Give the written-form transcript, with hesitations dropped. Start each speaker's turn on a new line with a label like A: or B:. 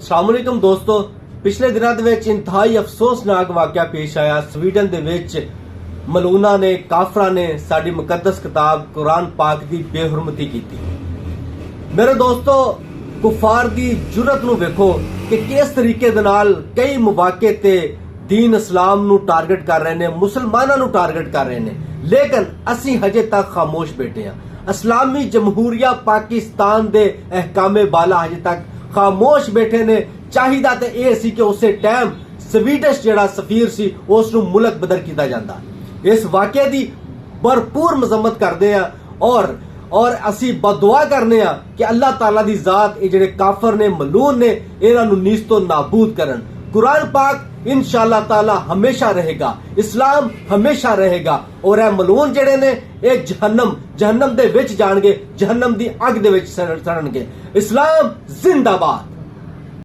A: अस्सलाम वालेकुम दोस्तों, पिछले दिनों ਦੇ ਵਿੱਚ ਇੰਤਹਾਈ ਅਫਸੋਸਨਾਕ ਵਾਕਿਆ ਪੇਸ਼ ਆਇਆ। ਸਵੀਡਨ ਦੇ ਵਿੱਚ ਮਲੂਨਾ ਨੇ ਕਾਫਰਾਂ ਨੇ ਸਾਡੀ ਮੁਕੱਦਸ ਕਿਤਾਬ ਕੁਰਾਨ ਪਾਕ ਦੀ ਬੇਹੁਰਮਤੀ ਕੀਤੀ। ਮੇਰੇ ਦੋਸਤੋ, ਕੁਫਾਰ ਦੀ ਜੁਰਤ ਨੂੰ ਵੇਖੋ ਕਿ ਕਿਸ ਤਰੀਕੇ ਦੇ ਨਾਲ ਕਈ ਮੌਕੇ ਤੇ दीन इस्लाम ਨੂੰ टारगेट कर रहे हैं, मुसलमानों ਨੂੰ टारगेट कर रहे हैं, लेकिन ਅਸੀਂ हजे तक खामोश बैठे हैं। इस्लामी जमहूरिया पाकिस्तान दे अहकामे बाला हजे तक खामोश बैठे ने। चाहिदा ते ਇਹ ਸੀ कि उसे टाइम स्वीडिश ਜਿਹੜਾ सफीर सी ਉਸ ਨੂੰ मुल्क बदल किया जाता। इस वाक़े ਦੀ भरपूर मजम्मत करते हैं और ਅਸੀਂ बददुआ करने हैं कि अल्लाह ताला दी जात ये ਜਿਹੜੇ काफर ने मलून ने ਇਹਨਾਂ ਨੂੰ नीस तो नाबूद करन। कुरान पाक इंशाअल्लाह ताला हमेशा रहेगा, इस्लाम हमेशा रहेगा और यह मलून जेड़े ने ये जहन्नम दे विच जाणगे, जहन्नम दी अग दे विच सड़नगे। इस्लाम जिंदाबाद।